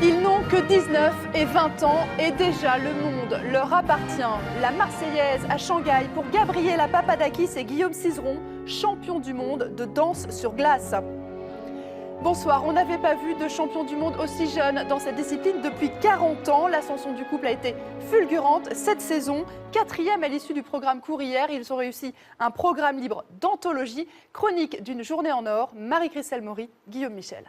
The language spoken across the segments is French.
Ils n'ont que 19 et 20 ans et déjà le monde leur appartient. La Marseillaise à Shanghai pour Gabriela Papadakis et Guillaume Cizeron, champions du monde de danse sur glace. Bonsoir, on n'avait pas vu de champion du monde aussi jeune dans cette discipline depuis 40 ans. L'ascension du couple a été fulgurante cette saison. 4e à l'issue du programme court hier, ils ont réussi un programme libre d'anthologie. Chronique d'une journée en or, Marie-Christelle Maury, Guillaume Michel.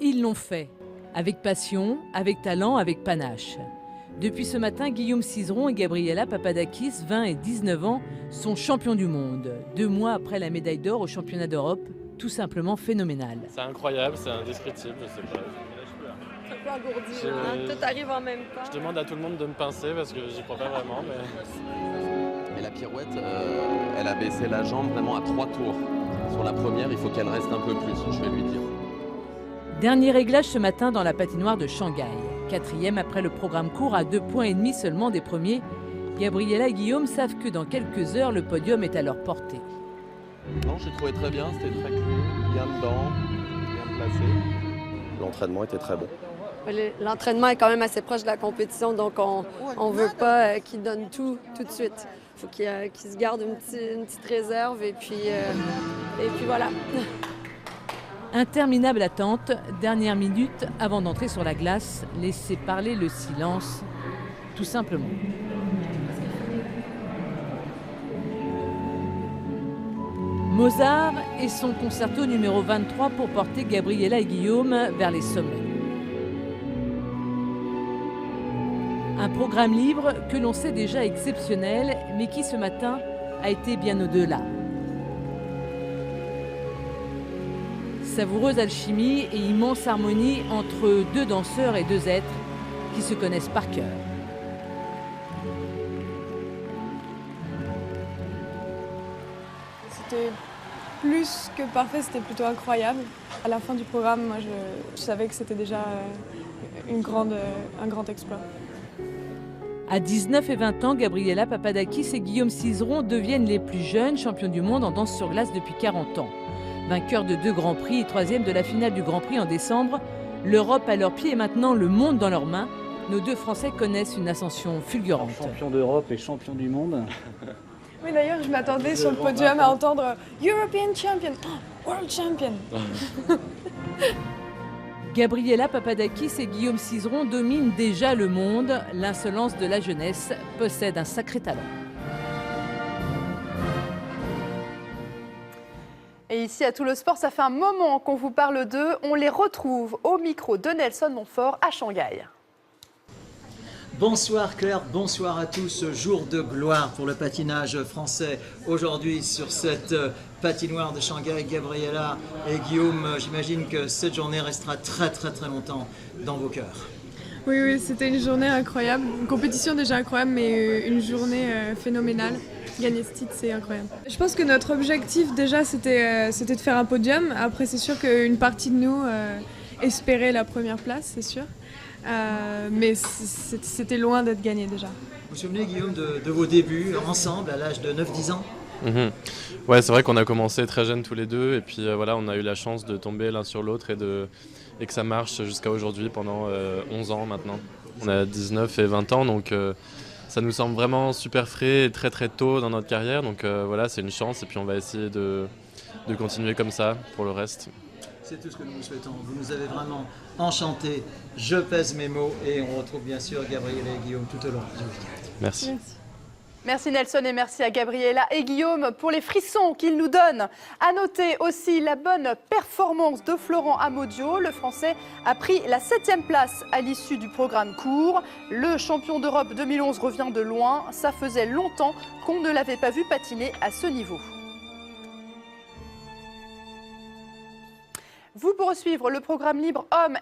Ils l'ont fait, avec passion, avec talent, avec panache. Depuis ce matin, Guillaume Cizeron et Gabriela Papadakis, 20 et 19 ans, sont champions du monde. 2 mois après la médaille d'or au championnat d'Europe, tout simplement phénoménal. C'est incroyable, c'est indescriptible, je sais pas. Ça peut engourdir, hein. Tout arrive en même temps. Je demande à tout le monde de me pincer parce que j'y crois pas vraiment. Mais la pirouette, elle a baissé la jambe vraiment à 3 tours. Sur la première, il faut qu'elle reste un peu plus, je vais lui dire. Dernier réglage ce matin dans la patinoire de Shanghai. 4e après le programme court à 2,5 points seulement des premiers. Gabriela et Guillaume savent que dans quelques heures, le podium est à leur portée. Non, j'ai trouvé très bien, c'était très cool, bien dedans, bien placé. L'entraînement était très bon. L'entraînement est quand même assez proche de la compétition, donc on veut pas qu'il donne tout de suite. Il faut qu'il se garde une petite réserve et puis voilà. Interminable attente, dernière minute avant d'entrer sur la glace, laisser parler le silence, tout simplement. Mozart et son concerto numéro 23 pour porter Gabriela et Guillaume vers les sommets. Un programme libre que l'on sait déjà exceptionnel, mais qui ce matin a été bien au-delà. Savoureuse alchimie et immense harmonie entre 2 danseurs et 2 êtres qui se connaissent par cœur. C'était plus que parfait, c'était plutôt incroyable. À la fin du programme, moi, je savais que c'était déjà un grand exploit. À 19 et 20 ans, Gabriela Papadakis et Guillaume Cizeron deviennent les plus jeunes champions du monde en danse sur glace depuis 40 ans. Vainqueurs de 2 Grands Prix et 3e de la finale du Grand Prix en décembre, l'Europe à leurs pieds et maintenant le monde dans leurs mains. Nos 2 Français connaissent une ascension fulgurante. Champion d'Europe et champion du monde. Oui, d'ailleurs, je m'attendais sur le podium à entendre European Champion, World Champion. Gabriela Papadakis et Guillaume Cizeron dominent déjà le monde. L'insolence de la jeunesse possède un sacré talent. Et ici à Tout le Sport, ça fait un moment qu'on vous parle d'eux. On les retrouve au micro de Nelson Montfort à Shanghai. Bonsoir Claire, bonsoir à tous. Jour de gloire pour le patinage français. Aujourd'hui sur cette patinoire de Shanghai, Gabriela et Guillaume, j'imagine que cette journée restera très longtemps dans vos cœurs. Oui, c'était une journée incroyable. Une compétition déjà incroyable, mais une journée phénoménale. Gagner ce titre, c'est incroyable. Je pense que notre objectif déjà, c'était de faire un podium. Après, c'est sûr qu'une partie de nous espérait la première place, c'est sûr. Mais c'était loin d'être gagné déjà. Vous vous souvenez, Guillaume, de vos débuts ensemble à l'âge de 9-10 ans? Ouais, c'est vrai qu'on a commencé très jeunes tous les deux et puis voilà, on a eu la chance de tomber l'un sur l'autre et que ça marche jusqu'à aujourd'hui pendant 11 ans maintenant. On a 19 et 20 ans, donc ça nous semble vraiment super frais et très tôt dans notre carrière. Donc voilà, c'est une chance et puis on va essayer de continuer comme ça pour le reste. C'est tout ce que nous vous souhaitons. Vous nous avez vraiment enchantés. Je pèse mes mots et on retrouve bien sûr Gabriela et Guillaume tout au long du week-end. Merci. Merci Nelson et merci à Gabriela et Guillaume pour les frissons qu'ils nous donnent. À noter aussi la bonne performance de Florent Amaudio. Le Français a pris la 7e place à l'issue du programme court. Le champion d'Europe 2011 revient de loin. Ça faisait longtemps qu'on ne l'avait pas vu patiner à ce niveau. Vous pourrez suivre le programme libre hommes